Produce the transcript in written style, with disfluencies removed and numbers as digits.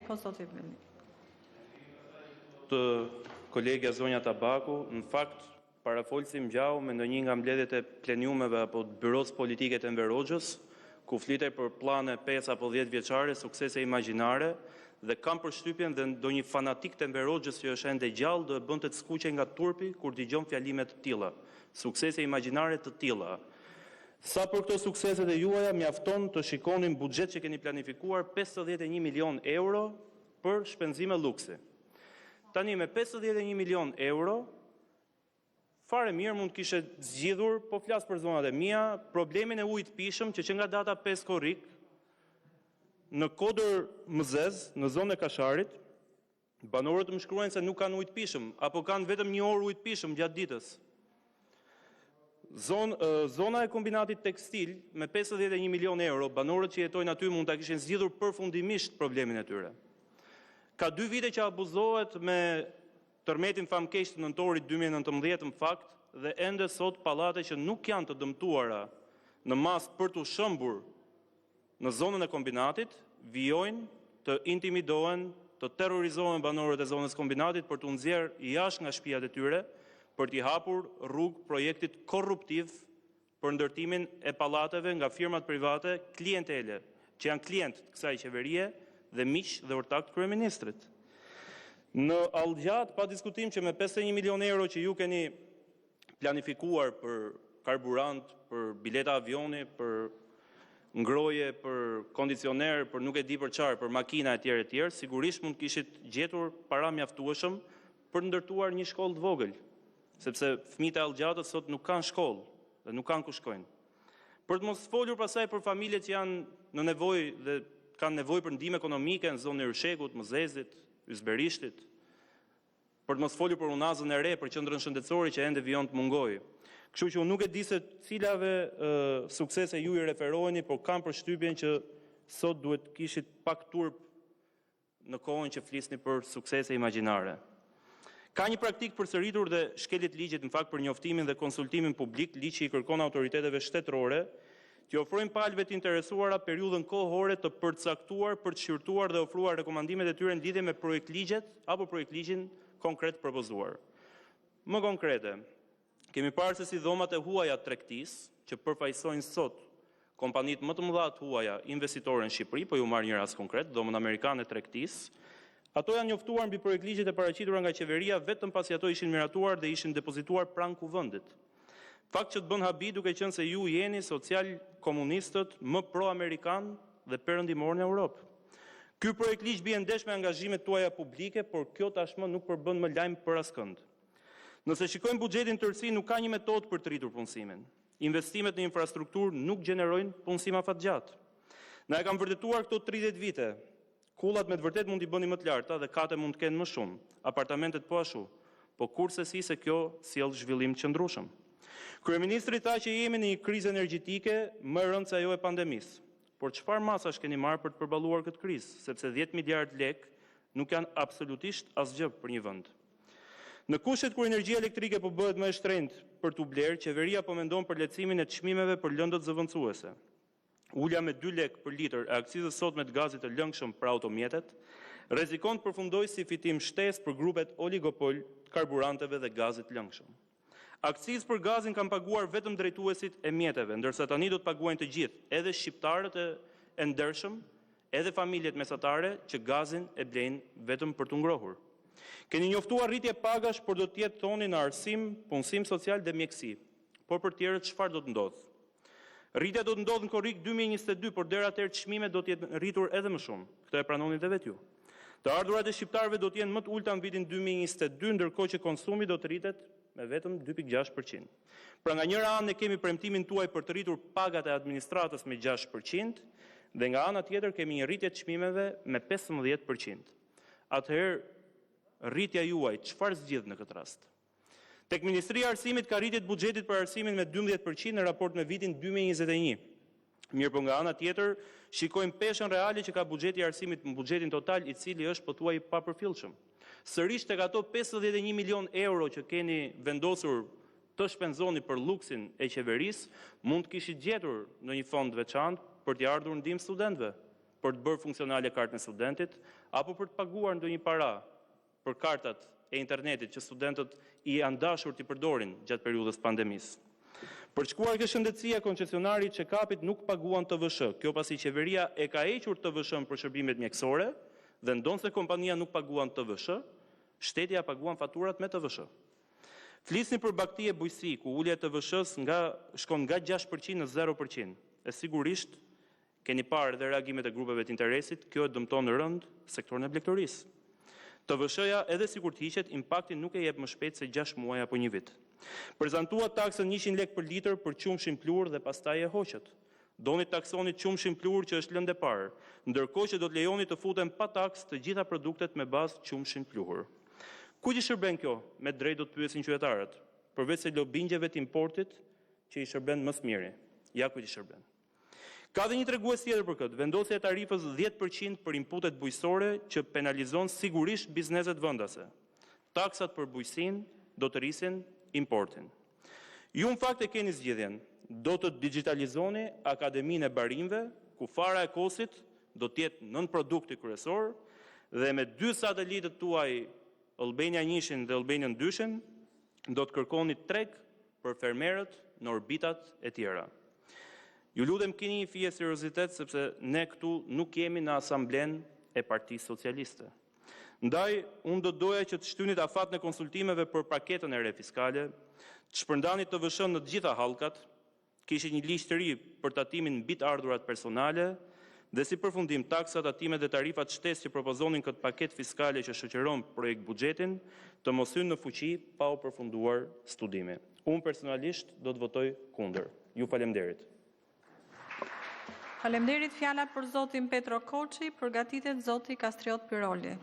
po zoti Blendi. Të kolegja zonja Tabaku, në fakt, parafolsim gjau me ndonjë nga mbledhjet e pleniumeve apo të byros politike të Enver Hoxhës, ku flitej për plane 5 apo 10 vjeçare, suksese imagjinare, dhe kam përshtypjen dhe ndonjë fanatik të Enver Hoxhës që është ende gjallë do e bënte të skuqej nga turpi kur dëgjon fjalime të tilla, suksese imagjinare të tilla. Sa për këto sukseset e juaja, mjafton të shikonin buxhet që keni planifikuar 51 milion euro për shpenzime luksi. Tani me 51 milion euro, fare mirë mund kishe zgjidhur, po flas për zonat e mia, problemin e ujit pishëm që nga data 5 korrik, në Kodër Mëzez, në zonën e Kasharit, banorët më shkruajnë se nuk kanë ujë të pishëm, apo kanë vetëm 1 orë ujë të pishëm gjatë ditës. Zona e kombinatit tekstil me 51 milion euro, banorët që jetojnë aty mund ta kishin zgjidhur përfundimisht problemin e tyre. Ka 2 vite që abuzohet me tërmetin famkeq të nëntorit 2019 në fakt, dhe ende sot pallate që nuk janë të dëmtuara në mas për të shëmbur në zonën e kombinatit, vijojnë të intimidohen, të terrorizohen banorët e zonës kombinatit për të nxjerrë jashtë nga shtëpiat e tyre, për t'i hapur rrugë projektit korruptiv për ndërtimin e pallateve nga firmat private klientele, që janë klient të kësaj qeverie dhe miq dhe ortak të kryeministrit. Në Allgjat, pa diskutim që me 51 milion euro që ju keni planifikuar për karburant, për bileta avioni, për ngroje, për kondicioner, për nuk e di për çfarë, për makina e tjerë, sigurisht mund kishit gjetur para mjaftueshëm për ndërtuar një shkollë të vogël, sepse fëmijët e Allgjatës sot nuk kanë shkollë dhe nuk kanë ku shkojnë. Për të mos folur pasaj për familjet që janë në nevojë dhe kanë nevojë për ndihmë ekonomike në zonën e Rshekut, Mëzezit, Ysberishtit, për të mos folur për unazën e re, për qendrën shëndetësore që ende vijon të mungojë. Kështu që unë nuk e di se cilave suksese ju I referoheni, por kam përshtypjen që sot duhet kishit pak turp në kohën që flisni për suksese imagjinare. Ka një praktik përsëritur dhe shkelit ligjit në fakt për njoftimin dhe konsultimin publik, ligji I kërkon autoriteteve shtetërore që ofrojnë palëve të interesuara periudhën kohore të përcaktuar për të shqyrtuar dhe ofruar rekomandimet e tyre në lidhje me projektligjet apo projektligjin konkret propozuar. Më konkrete, kemi parë se si dhomat e huaja tregtisë, që përfaqësojnë sot kompanitë më të mëdha të huaja investitore në Shqipëri, po ju marr një rast konkret, dhomën amerikane tregtisë, ato janë njoftuar mbi projektligjet e paraqitura nga qeveria vetëm pasi ato ishin miratuar dhe ishin depozituar pranë kuvendit. Fakt që të bën habi duke qenë se ju jeni social-komunistët më pro-amerikan dhe perëndimor në Europë. Ky projekt ligj bie ndesh me angazhimet tuaja publike, por kjo tashmë nuk përbën më lajm për askënd. Nëse shikojmë buxhetin tërësi, nuk ka një metodë për të rritur punësimin. Investimet në infrastrukturë nuk gjenerojnë punësim afatgjatë. Na e kanë vërtetuar këto 30 vite. Kullat me të vërtet mund t'i bëni më të larta dhe kate mund të kenë më shumë, apartamentet po ashtu, po kurse si se kjo sjell zhvillim të qëndrueshëm. Kryeministri tha që jemi në një krizë energjetike më e rëndë se ajo e pandemisë. Por çfarë masash keni marrë për të përballuar këtë krizë, sepse 10 miliard lek nuk janë absolutisht asgjë për një vend. Në kushtet kur energjia elektrike po bëhet më e shtrenjtë për t'u blerë, qeveria po mendon për lehtësimin e çmimeve për lëndët zëvendësuese. Ulja me 2 lek për litër e akcizës sotme të gazit të lëngshëm për automjetet rrezikon të përfundojë si fitim shtesë për grupet oligopol të karburanteve dhe gazit lëngshëm. Akcizë për gazin kanë paguar vetëm drejtuesit e mjeteve, ndërsa tani do të paguajnë të gjithë, edhe shqiptarët e ndershëm, edhe familjet mesatare që gazin e blejnë vetëm për të ngrohur. Keni njoftuar rritje pagash, por do të jetë thoni në arsim, punësim social dhe mjekësi. Por për tjerët çfarë do të ndodhë? Rritja do të ndodhë në korrik 2022, por deri atëherë çmimet do të jetë rritur edhe më shumë. Këtë e pranoni edhe vetë ju. Të ardhurat e shqiptarëve do të jenë më të ulta në vitin 2022, ndërkohë që konsumi do të rritet me vetëm 2.6%. Pra nga njëra anë ne kemi premtimin tuaj për të rritur pagat e administratës me 6% dhe nga ana tjetër kemi një rritje të çmimeve me 15%. Atëherë rritja juaj çfarë zgjidh në këtë rast? Tek Ministria e Arsimit ka rritje të buxhetit për arsimin me 12% në raport me vitin 2021. Mirë, po nga ana tjetër shikojmë peshën reale që ka buxheti I arsimit në buxhetin total, I cili është pothuaj I papërfillshëm. Sërish tek ato 51 milion euro që keni vendosur të shpenzoni për luksin e qeverisë, mund të kishit gjetur në një fond veçantë për t'i ardhur ndihmë studentëve, për të bërë funksionale kartën e studentit, apo për të paguar ndonjë para për kartat e internetit që studentët i janë dashur t'i përdorin gjatë periudhës pandemisë. Për shkuar ke shëndetësia, koncesionari check-upit nuk paguan TVSH, kjo pasi qeveria e ka hequr TVSH-n për shërbimet mjekësore dhe ndonse kompania nuk paguan TVSH, shteti ja paguan faturat me TVSH. Flisni për bagti e bujqësi, ku ulja e TVSH-s shkon nga 6% në 0%. E sigurisht keni parë dhe reagimet e grupeve të interesit, kjo e dëmton në rënd sektorin e blegtorisë. TVSH-ja edhe sikur të hiqet, impaktin nuk e jep më shpejt se 6 muaj apo 1 vit. Prezantuat taksën 100 lekë për litër për qumshin plur dhe pastaj e hoqet. Doni taksoni qumshin plur që është lëndë e parë, ndërkohë që do të lejoni të futen pa taks të gjitha produktet me bazë qumshin pluhur. Ku i shërben kjo? Me drejt do të pyesin qytetarët, përveç se lobingjeve të importit që i shërben më së miri. Ja ku i shërben. Ka dhe një tregues tjetër për këtë, vendosja e tarifës 10% për inputet bujqësore që penalizon sigurisht bizneset vendase. Taksat për bujqësinë do të rrisin importin. Ju në fakt e keni zgjidhjen, do të digitalizoni Akademinë e Barimve, ku fara e kosit do të jetë nën produkti kryesor dhe me 2 satelitet tuaj Albania 1 dhe Albania 2 do të kërkoni treg për fermerët në orbitat e tjera. Ju lutem keni një fije seriozitet sepse ne këtu nuk jemi në asamblen e Partisë Socialiste. Ndaj, unë do doja që të shtynit afat në konsultimeve për paketën e re fiskale, të shpërndanit TVSH-n në të gjitha hallkat, kishit një ligj të ri për tatimin mbi të ardhurat personale dhe si përfundim taksat, tatimet dhe tarifat shtesë që propozonin këtë paket fiskale që shoqëron projekt buxhetin, të mos hynë në fuqi pa u përfunduar studimi. Unë personalisht do të votoj kundër. Ju faleminderit. Faleminderit, fjala për zotin Petro Koçi, përgatitet zoti Kastriot Piroli.